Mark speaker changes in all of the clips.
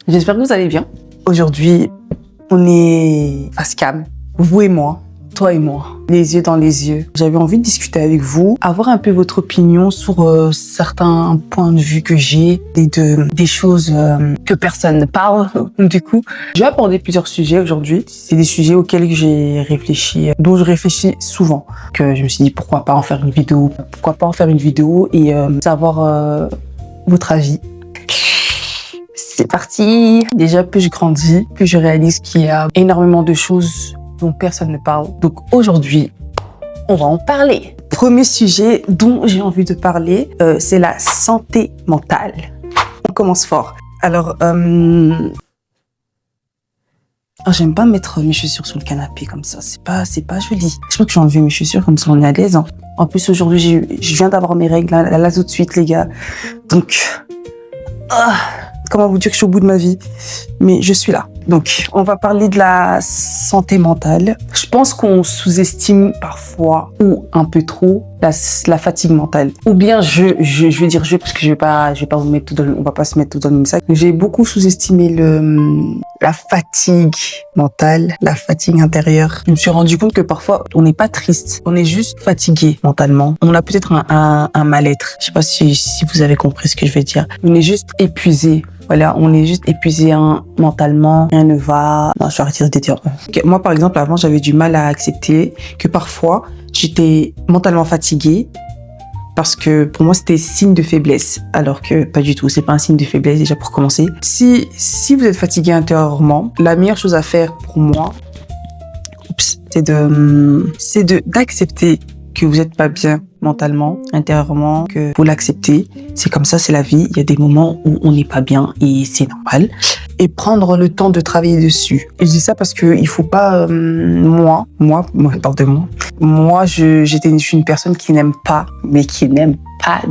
Speaker 1: J'espère que vous allez bien. Aujourd'hui, on est face cam, vous et moi, toi et moi, les yeux dans les yeux. J'avais envie de discuter avec vous, avoir un peu votre opinion sur certains points de vue que j'ai et des choses que personne ne parle. Du coup, j'ai abordé plusieurs sujets aujourd'hui. C'est des sujets auxquels j'ai réfléchi, dont je réfléchis souvent. Que je me suis dit pourquoi pas en faire une vidéo, et savoir votre avis. C'est parti. Déjà, plus je grandis, plus je réalise qu'il y a énormément de choses dont personne ne parle. Donc aujourd'hui, on va en parler. Premier sujet dont j'ai envie de parler, c'est la santé mentale. On commence fort. Alors, j'aime pas mettre mes chaussures sur le canapé comme ça. C'est pas joli. Je crois que j'ai enlevé mes chaussures comme ça on est à l'aise. Hein. En plus, aujourd'hui, je viens d'avoir mes règles là tout de suite, les gars. Donc, comment vous dire que je suis au bout de ma vie, mais je suis là. Donc, on va parler de la santé mentale. Je pense qu'on sous-estime parfois, ou un peu trop, la fatigue mentale. Ou bien je vais dire parce que je vais pas vous mettre on va pas se mettre tout dans le même sac. J'ai beaucoup sous-estimé la fatigue mentale, la fatigue intérieure. Je me suis rendu compte que parfois, on n'est pas triste. On est juste fatigué mentalement. On a peut-être un mal-être. Je sais pas si vous avez compris ce que je vais dire. On est juste épuisé. Voilà, on est juste épuisé mentalement, rien ne va. Non, je vais arrêter de dire. Moi, par exemple, avant, j'avais du mal à accepter que parfois, j'étais mentalement fatiguée parce que pour moi, c'était signe de faiblesse. Alors que pas du tout, c'est pas un signe de faiblesse déjà pour commencer. Si vous êtes fatigué intérieurement, la meilleure chose à faire pour moi, c'est d'accepter que vous n'êtes pas bien mentalement, intérieurement, que vous l'acceptez. C'est comme ça, c'est la vie. Il y a des moments où on n'est pas bien et c'est normal. Et prendre le temps de travailler dessus. Et je dis ça parce que il faut pas, moi, je parle de moi. Moi, je suis une personne qui n'aime pas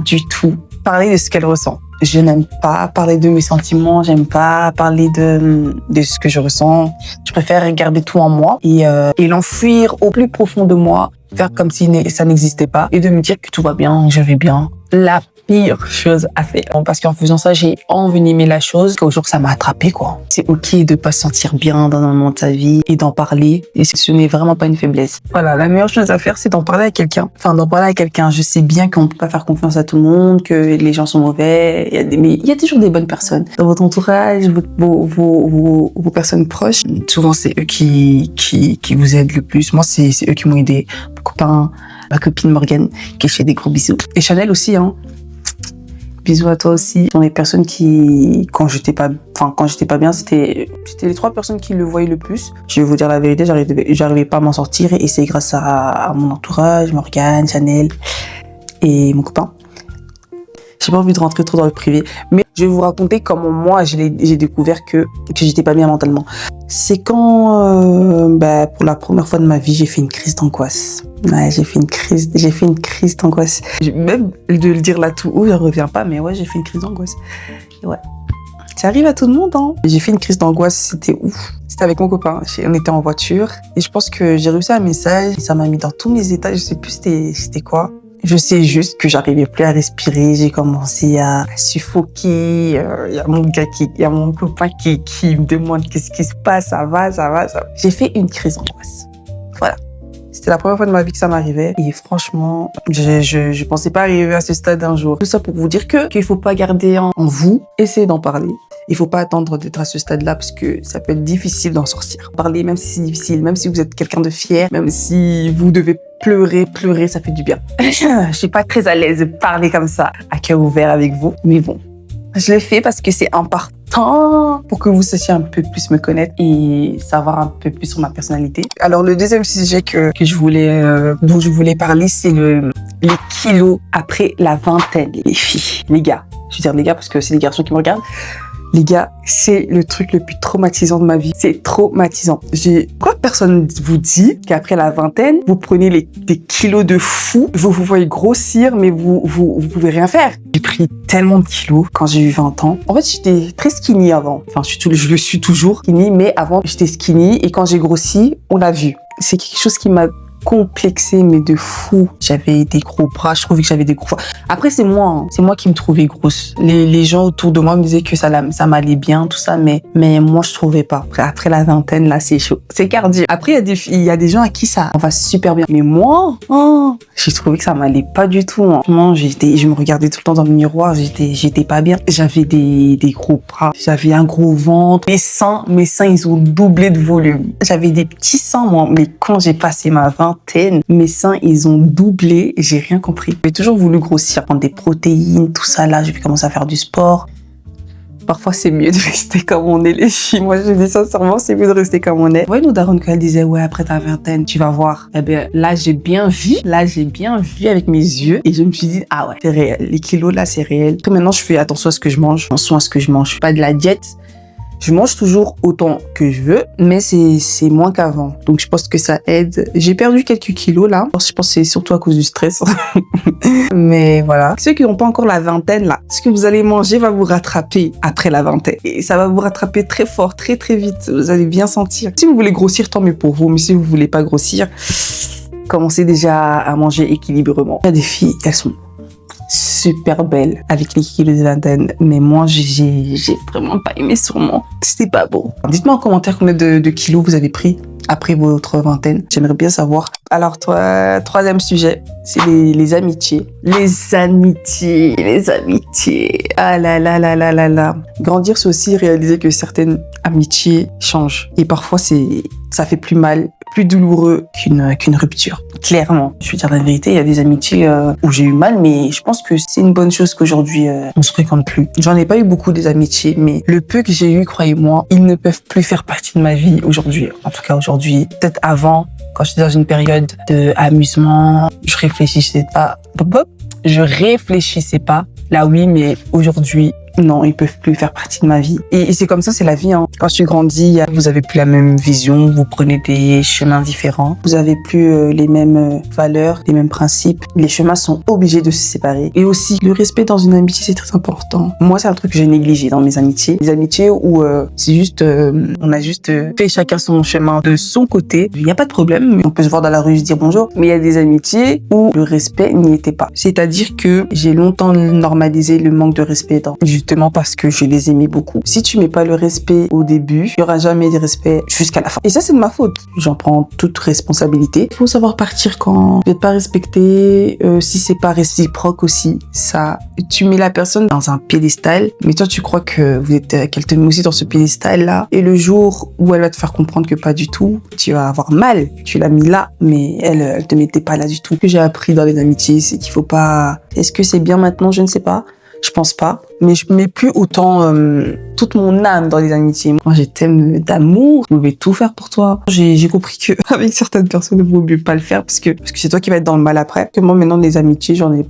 Speaker 1: du tout parler de ce qu'elle ressent. Je n'aime pas parler de mes sentiments, j'aime pas parler de ce que je ressens. Je préfère garder tout en moi et l'enfuir au plus profond de moi, faire comme si ça n'existait pas et de me dire que tout va bien, que je vais bien. La pire chose à faire. Parce qu'en faisant ça, j'ai envenimé la chose. Qu'au jour, ça m'a attrapé, quoi. C'est ok de pas se sentir bien dans un moment de sa vie et d'en parler. Et ce n'est vraiment pas une faiblesse. Voilà, la meilleure chose à faire, c'est d'en parler à quelqu'un. Je sais bien qu'on peut pas faire confiance à tout le monde, que les gens sont mauvais. Mais il y a toujours des bonnes personnes. Dans votre entourage, vos personnes proches, souvent, c'est eux qui vous aident le plus. Moi, c'est eux qui m'ont aidé. Mon copain, ma copine Morgane, qui je fais des gros bisous. Et Chanel aussi, hein. Bisous à toi aussi. Ce sont les personnes qui, quand j'étais pas bien, c'était les 3 personnes qui le voyaient le plus. Je vais vous dire la vérité, j'arrivais pas à m'en sortir et c'est grâce à mon entourage, Morgane, Chanel et mon copain. J'ai pas envie de rentrer trop dans le privé, mais je vais vous raconter comment moi j'ai découvert que j'étais pas bien mentalement. C'est quand, pour la première fois de ma vie, j'ai fait une crise d'angoisse. Ouais, j'ai fait une crise d'angoisse. Même de le dire là tout haut, je reviens pas, mais ouais, j'ai fait une crise d'angoisse. Et ouais. Ça arrive à tout le monde, hein. J'ai fait une crise d'angoisse, c'était ouf. C'était avec mon copain. On était en voiture et je pense que j'ai reçu un message. Ça m'a mis dans tous mes états. Je sais plus c'était quoi. Je sais juste que j'arrivais plus à respirer. J'ai commencé à suffoquer. Il y a mon copain qui me demande qu'est-ce qui se passe. Ça va. J'ai fait une crise d'angoisse. Voilà. C'était la première fois de ma vie que ça m'arrivait. Et franchement, je pensais pas arriver à ce stade un jour. Tout ça pour vous dire qu'il faut pas garder en vous. Essayez d'en parler. Il faut pas attendre d'être à ce stade-là parce que ça peut être difficile d'en sortir. Parler, même si c'est difficile, même si vous êtes quelqu'un de fier, même si vous devez pleurer, ça fait du bien. Je suis pas très à l'aise de parler comme ça, à cœur ouvert avec vous. Mais bon, je le fais parce que c'est important pour que vous sachiez un peu plus me connaître et savoir un peu plus sur ma personnalité. Alors, le deuxième sujet dont je voulais parler, c'est les kilos après la vingtaine, les filles, les gars. Je veux dire les gars parce que c'est les garçons qui me regardent. Les gars, c'est le truc le plus traumatisant de ma vie. C'est traumatisant. Quoi, personne vous dit qu'après la vingtaine, vous prenez des kilos de fou, vous voyez grossir, mais vous pouvez rien faire. J'ai pris tellement de kilos quand j'ai eu 20 ans. En fait, j'étais très skinny avant. Enfin, je le suis toujours skinny, mais avant, j'étais skinny et quand j'ai grossi, on l'a vu. C'est quelque chose qui m'a complexée, mais de fou. J'avais des gros bras, je trouvais que j'avais des gros... Après, c'est moi, hein. C'est moi qui me trouvais grosse. Les gens autour de moi me disaient que ça m'allait bien, tout ça, mais moi, je trouvais pas. Après la vingtaine, là, c'est chaud. C'est cardio. Après, il y a des gens à qui ça va super bien. Mais moi, j'ai trouvé que ça m'allait pas du tout. Hein. Moi, je me regardais tout le temps dans le miroir, j'étais pas bien. J'avais des gros bras, j'avais un gros ventre. Mes seins, ils ont doublé de volume. J'avais des petits seins, moi, mais quand j'ai passé ma vingtaine, mes seins, ils ont doublé, j'ai rien compris. J'ai toujours voulu grossir, prendre des protéines, tout ça là, j'ai pu commencer à faire du sport. Parfois, c'est mieux de rester comme on est, les filles. Moi, je dis sincèrement, c'est mieux de rester comme on est. Vous voyez, nos darons, quand elle disait, ouais, après ta vingtaine, tu vas voir. Eh bien, là, j'ai bien vu avec mes yeux. Et je me suis dit, ah ouais, c'est réel. Les kilos, là, c'est réel. Après, maintenant, je fais attention à ce que je mange. Attention à ce que je mange. Pas de la diète. Je mange toujours autant que je veux, mais c'est moins qu'avant. Donc, je pense que ça aide. J'ai perdu quelques kilos, là. Je pense que c'est surtout à cause du stress. Mais voilà. Ceux qui n'ont pas encore la vingtaine, là, ce que vous allez manger va vous rattraper après la vingtaine. Et ça va vous rattraper très fort, très, très vite. Vous allez bien sentir. Si vous voulez grossir, tant mieux pour vous. Mais si vous voulez pas grossir, commencez déjà à manger équilibrement. Il y a des filles, elles sont super belle avec les kilos de vingtaine, mais moi j'ai vraiment pas aimé sûrement. C'était pas beau. Dites-moi en commentaire combien de kilos vous avez pris après votre vingtaine. J'aimerais bien savoir. Alors, troisième sujet, c'est les amitiés. Les amitiés. Ah là là là là là là. Grandir, c'est aussi réaliser que certaines amitiés changent. Et parfois, ça fait plus mal, plus douloureux qu'une rupture. Clairement. Je veux dire la vérité, il y a des amitiés où j'ai eu mal, mais je pense que c'est une bonne chose qu'aujourd'hui, on se fréquente plus. J'en ai pas eu beaucoup des amitiés, mais le peu que j'ai eu, croyez-moi, ils ne peuvent plus faire partie de ma vie aujourd'hui. En tout cas, aujourd'hui. Peut-être avant, quand j'étais dans une période d'amusement, je réfléchissais pas. Là, oui, mais aujourd'hui, non, ils peuvent plus faire partie de ma vie. Et c'est comme ça, c'est la vie. Hein. Quand tu grandis, vous avez plus la même vision, vous prenez des chemins différents, vous avez plus les mêmes valeurs, les mêmes principes. Les chemins sont obligés de se séparer. Et aussi, le respect dans une amitié, c'est très important. Moi, c'est un truc que j'ai négligé dans mes amitiés. Les amitiés où c'est juste, on a juste fait chacun son chemin de son côté. Il n'y a pas de problème, on peut se voir dans la rue, se dire bonjour. Mais il y a des amitiés où le respect n'y était pas. C'est-à-dire que j'ai longtemps normalisé le manque de respect justement parce que je les aimais beaucoup. Si tu mets pas le respect au début, il y aura jamais de respect jusqu'à la fin. Et ça, c'est de ma faute. J'en prends toute responsabilité. Il faut savoir partir quand vous n'êtes pas respecté, si c'est pas réciproque aussi. Ça, tu mets la personne dans un piédestal, mais toi, tu crois que qu'elle te met aussi dans ce piédestal-là. Et le jour où elle va te faire comprendre que pas du tout, tu vas avoir mal. Tu l'as mis là, mais elle te mettait pas là du tout. Ce que j'ai appris dans les amitiés, c'est qu'il faut pas... Est-ce que c'est bien maintenant? Je ne sais pas. Je pense pas, mais je mets plus autant toute mon âme dans les amitiés. Moi, j'ai tellement d'amour, je vais tout faire pour toi. J'ai compris que avec certaines personnes, il vaut mieux pas le faire parce que c'est toi qui vas être dans le mal après. Que moi, maintenant, les amitiés, j'en ai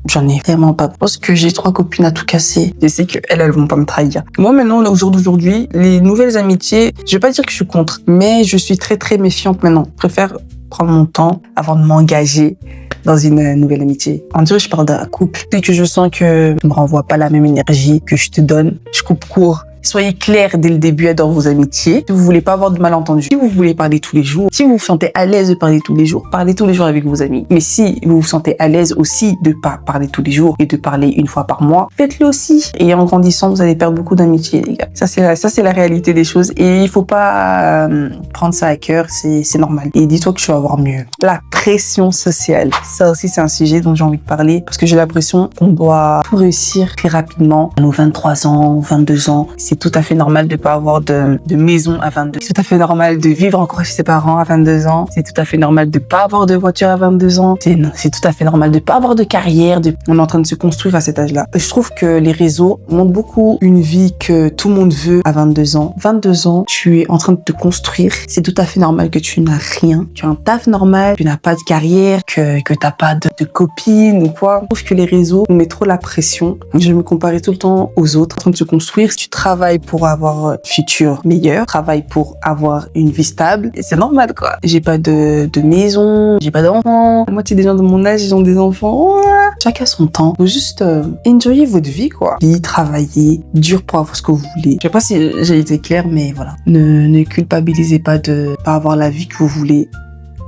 Speaker 1: vraiment pas. Parce que j'ai 3 copines à tout casser. Je sais qu'elles vont pas me trahir. Moi, maintenant, au jour d'aujourd'hui, les nouvelles amitiés, je vais pas dire que je suis contre, mais je suis très, très méfiante maintenant. Je préfère prendre mon temps avant de m'engager dans une nouvelle amitié. En dirait, je parle d'un couple. Dès que je sens que tu me renvoies pas la même énergie que je te donne, je coupe court. Soyez clairs dès le début dans vos amitiés. Si vous voulez pas avoir de malentendus, si vous voulez parler tous les jours, si vous vous sentez à l'aise de parler tous les jours, parlez tous les jours avec vos amis. Mais si vous vous sentez à l'aise aussi de pas parler tous les jours et de parler une fois par mois, faites-le aussi. Et en grandissant, vous allez perdre beaucoup d'amitié, les gars. Ça, c'est la réalité des choses. Et il faut pas prendre ça à cœur. C'est normal. Et dis-toi que tu vas avoir mieux. La pression sociale. Ça aussi, c'est un sujet dont j'ai envie de parler parce que j'ai l'impression qu'on doit tout réussir très rapidement. À nos 23 ans, 22 ans, c'est tout à fait normal de pas avoir de maison à 22. C'est tout à fait normal de vivre encore chez ses parents à 22 ans. C'est tout à fait normal de pas avoir de voiture à 22 ans. C'est tout à fait normal de pas avoir de carrière. On est en train de se construire à cet âge-là. Je trouve que les réseaux montrent beaucoup une vie que tout le monde veut à 22 ans. 22 ans, tu es en train de te construire. C'est tout à fait normal que tu n'as rien. Tu as un taf normal, tu n'as pas de carrière, que t'as pas de copine ou quoi. Je trouve que les réseaux nous mettent trop la pression. Je me comparais tout le temps aux autres en train de se construire. Tu travailles pour avoir un futur meilleur, travaille pour avoir une vie stable. Et c'est normal, quoi. J'ai pas de maison, j'ai pas d'enfants. La moitié des gens de mon âge, ils ont des enfants. Chacun son temps. Faut juste enjoyer votre vie, quoi. Puis travailler dur pour avoir ce que vous voulez. Je sais pas si j'ai été claire, mais voilà. Ne culpabilisez pas de pas avoir la vie que vous voulez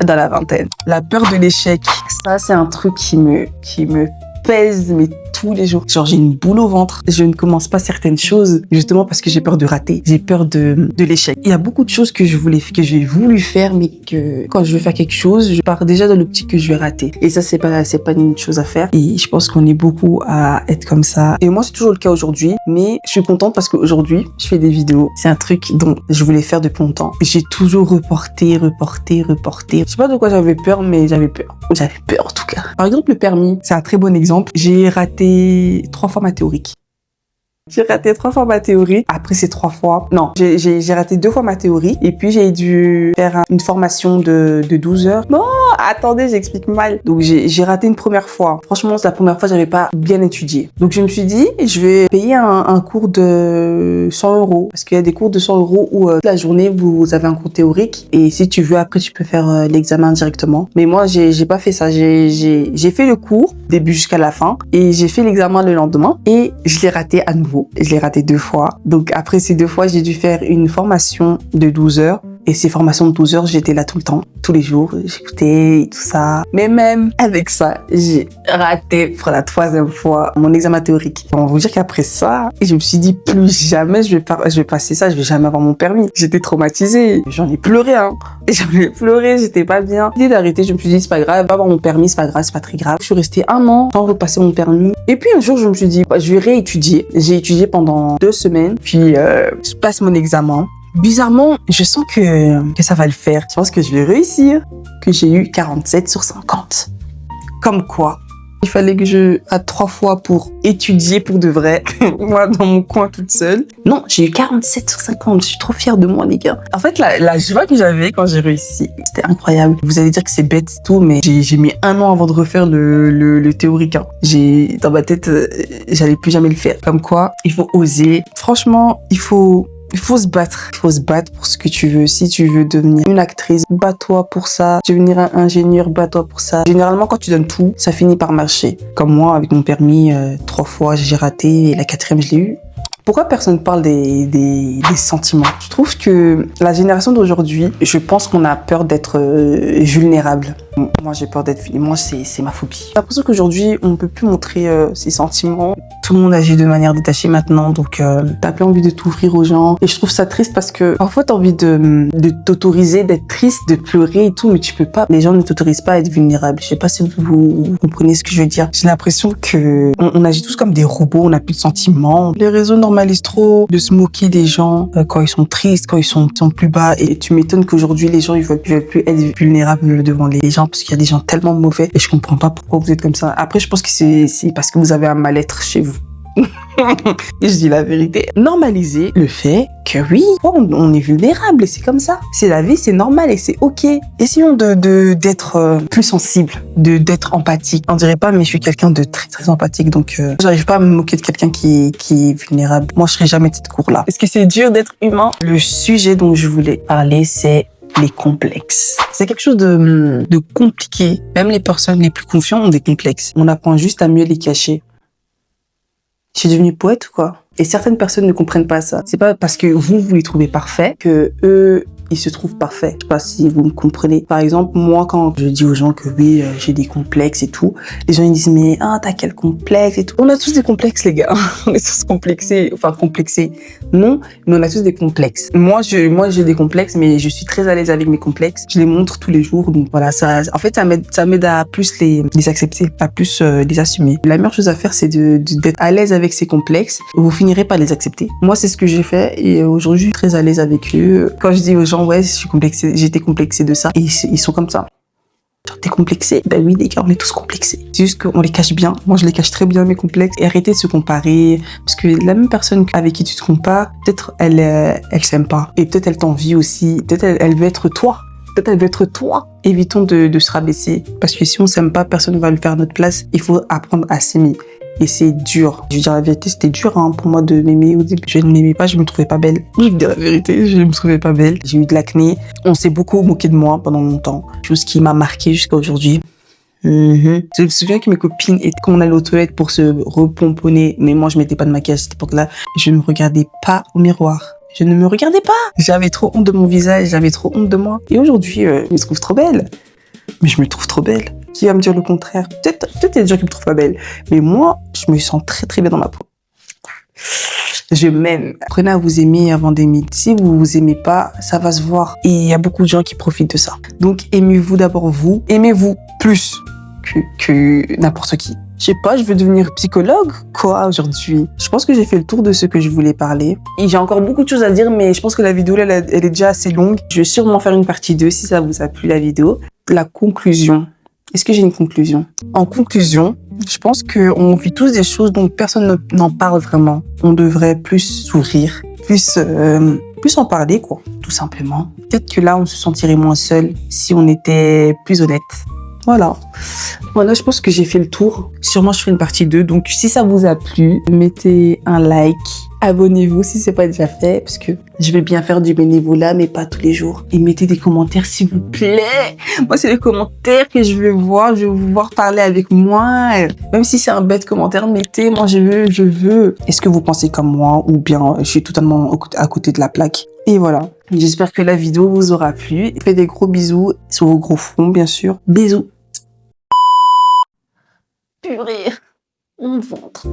Speaker 1: dans la vingtaine. La peur de l'échec, ça c'est un truc qui me pèse, mais tous les jours. Genre, j'ai une boule au ventre. Je ne commence pas certaines choses, justement parce que j'ai peur de rater. J'ai peur de l'échec. Il y a beaucoup de choses que j'ai voulu faire, mais que quand je veux faire quelque chose, je pars déjà dans l'optique que je vais rater. Et ça, c'est pas une chose à faire. Et je pense qu'on est beaucoup à être comme ça. Et moi, c'est toujours le cas aujourd'hui, mais je suis contente parce qu'aujourd'hui, je fais des vidéos. C'est un truc dont je voulais faire depuis longtemps. J'ai toujours reporté. Je sais pas de quoi j'avais peur, mais j'avais peur. J'avais peur, en tout cas. Par exemple, le permis, c'est un très bon exemple. J'ai raté 3 fois ma théorique. J'ai raté 3 fois ma théorie. Après ces 3 fois, non, j'ai raté 2 fois ma théorie. Et puis j'ai dû faire une formation de 12 heures. Non, attendez, j'explique mal. Donc j'ai raté une première fois. Franchement, la première fois, j'avais pas bien étudié. Donc je me suis dit, je vais payer un cours de 100 euros. Parce qu'il y a des cours de 100 euros où toute la journée, vous avez un cours théorique. Et si tu veux, après, tu peux faire l'examen directement. Mais moi, j'ai pas fait ça. J'ai fait le cours, début jusqu'à la fin. Et j'ai fait l'examen le lendemain. Et je l'ai raté à nouveau. Je l'ai raté 2 fois. Donc après ces 2 fois, j'ai dû faire une formation de 12 heures. Et ces formations de 12 heures, j'étais là tout le temps, tous les jours. J'écoutais et tout ça. Mais même avec ça, j'ai raté pour la 3e fois mon examen théorique. On va vous dire qu'après ça, je me suis dit plus jamais je vais passer ça, je vais jamais avoir mon permis. J'étais traumatisée. J'en ai pleuré, hein. J'en ai pleuré, j'étais pas bien. L'idée d'arrêter, je me suis dit c'est pas grave, pas avoir mon permis, c'est pas grave, c'est pas très grave. Je suis restée 1 an sans repasser mon permis. Et puis un jour, je me suis dit, je vais réétudier. J'ai étudié pendant 2 semaines. Puis je passe mon examen. Bizarrement, je sens que ça va le faire. Je pense que je vais réussir. Que j'ai eu 47 sur 50. Comme quoi, il fallait que je rate 3 fois pour étudier pour de vrai. Moi, dans mon coin toute seule. Non, j'ai eu 47 sur 50. Je suis trop fière de moi, les gars. En fait, la joie que j'avais quand j'ai réussi, c'était incroyable. Vous allez dire que c'est bête et tout, mais j'ai mis 1 an avant de refaire le théorique. Hein. Dans ma tête, j'allais plus jamais le faire. Comme quoi, il faut oser. Franchement, il faut se battre. Il faut se battre pour ce que tu veux. Si tu veux devenir une actrice, bats-toi pour ça. Devenir un ingénieur, bats-toi pour ça. Généralement, quand tu donnes tout, ça finit par marcher. Comme moi, avec mon permis, 3 fois, j'ai raté et la 4e, je l'ai eu. Pourquoi personne parle des sentiments? Je trouve que la génération d'aujourd'hui, je pense qu'on a peur d'être vulnérable. Moi, j'ai peur d'être vulnérable. Moi, c'est ma phobie. J'ai l'impression qu'aujourd'hui, on ne peut plus montrer ses sentiments. Tout le monde agit de manière détachée maintenant, donc t'as plus envie de t'ouvrir aux gens. Et je trouve ça triste parce que parfois, t'as envie de t'autoriser, d'être triste, de pleurer et tout, mais tu peux pas. Les gens ne t'autorisent pas à être vulnérable. Je sais pas si vous comprenez ce que je veux dire. J'ai l'impression que on agit tous comme des robots, on n'a plus de sentiments. Les réseaux normalisent trop de se moquer des gens quand ils sont tristes, quand ils sont plus bas. Et tu m'étonnes qu'aujourd'hui, les gens, ils veulent plus être vulnérables devant les gens parce qu'il y a des gens tellement mauvais et je comprends pas pourquoi vous êtes comme ça. Après, je pense que c'est parce que vous avez un mal-être chez vous. Et je dis la vérité. Normaliser le fait que oui, on est vulnérable et c'est comme ça. C'est la vie, c'est normal et c'est ok. Essayons d'être plus sensible, d'être empathique. On dirait pas, mais je suis quelqu'un de très très empathique, donc j'arrive pas à me moquer de quelqu'un qui est vulnérable. Moi, je serai jamais de cette cour-là. Est-ce que c'est dur d'être humain? Le sujet dont je voulais parler, c'est les complexes. C'est quelque chose de compliqué. Même les personnes les plus confiantes ont des complexes. On apprend juste à mieux les cacher. Je suis devenue poète, quoi. Et certaines personnes ne comprennent pas ça. C'est pas parce que vous les trouvez parfaits que eux, ils se trouvent parfaits. Je sais pas si vous me comprenez. Par exemple, moi, quand je dis aux gens que oui, j'ai des complexes et tout, les gens ils disent mais t'as quel complexe et tout. On a tous des complexes, les gars. On est tous complexés. Enfin, complexés. Non, mais on a tous des complexes. Moi, j'ai des complexes, mais je suis très à l'aise avec mes complexes. Je les montre tous les jours. Donc voilà, en fait, ça m'aide à plus les accepter, à plus les assumer. La meilleure chose à faire, c'est d'être à l'aise avec ces complexes. Vous finirez par les accepter. Moi, c'est ce que j'ai fait et aujourd'hui, je suis très à l'aise avec eux. Quand je dis aux gens, ouais, j'ai été complexée de ça, et ils sont comme ça. Genre, t'es complexé? Ben oui, les gars, on est tous complexés. C'est juste qu'on les cache bien. Moi, je les cache très bien, mes complexes. Et arrêtez de se comparer. Parce que la même personne avec qui tu te compares, peut-être elle s'aime pas. Et peut-être elle t'envie aussi. Peut-être elle veut être toi. Peut-être elle veut être toi. Évitons de se rabaisser. Parce que si on s'aime pas, personne ne va le faire à notre place. Il faut apprendre à s'aimer. Et c'est dur. Je veux dire la vérité, c'était dur pour moi de m'aimer. Au début, je ne m'aimais pas, je me trouvais pas belle. Je veux dire la vérité, je ne me trouvais pas belle. J'ai eu de l'acné. On s'est beaucoup moqué de moi pendant longtemps. Chose qui m'a marquée jusqu'à aujourd'hui. Je me souviens que mes copines, quand on allait aux toilettes pour se repomponner, mais moi je mettais pas de maquillage à cette époque-là, je ne me regardais pas au miroir. Je ne me regardais pas. J'avais trop honte de mon visage, j'avais trop honte de moi. Et aujourd'hui, je me trouve trop belle. Mais je me trouve trop belle. Qui va me dire le contraire? Peut-être il y a des gens qui me trouvent pas belle. Mais moi, je me sens très très bien dans ma peau. Je m'aime. Apprenez à vous aimer avant d'aimer. Si vous vous aimez pas, ça va se voir. Et il y a beaucoup de gens qui profitent de ça. Donc, aimez-vous d'abord vous. Aimez-vous plus que n'importe qui. Je sais pas, je veux devenir psychologue, quoi, aujourd'hui. Je pense que j'ai fait le tour de ce que je voulais parler. Et j'ai encore beaucoup de choses à dire, mais je pense que la vidéo, elle est déjà assez longue. Je vais sûrement faire une partie 2 si ça vous a plu, la vidéo. La conclusion. Est-ce que j'ai une conclusion? En conclusion, je pense qu'on vit tous des choses dont personne n'en parle vraiment. On devrait plus sourire, plus en parler, quoi, tout simplement. Peut-être que là, on se sentirait moins seul si on était plus honnête. Voilà, je pense que j'ai fait le tour. Sûrement, je ferai une partie 2. Donc, si ça vous a plu, mettez un like. Abonnez-vous si c'est pas déjà fait, parce que je vais bien faire du bénévolat, mais pas tous les jours. Et mettez des commentaires, s'il vous plaît. Moi, c'est les commentaires que je veux voir. Je veux vous voir parler avec moi. Même si c'est un bête commentaire, mettez. Moi, je veux. Est-ce que vous pensez comme moi, ou bien je suis totalement à côté de la plaque? Et voilà. J'espère que la vidéo vous aura plu. Faites des gros bisous sur vos gros fronts, bien sûr. Bisous. Purée, mon ventre.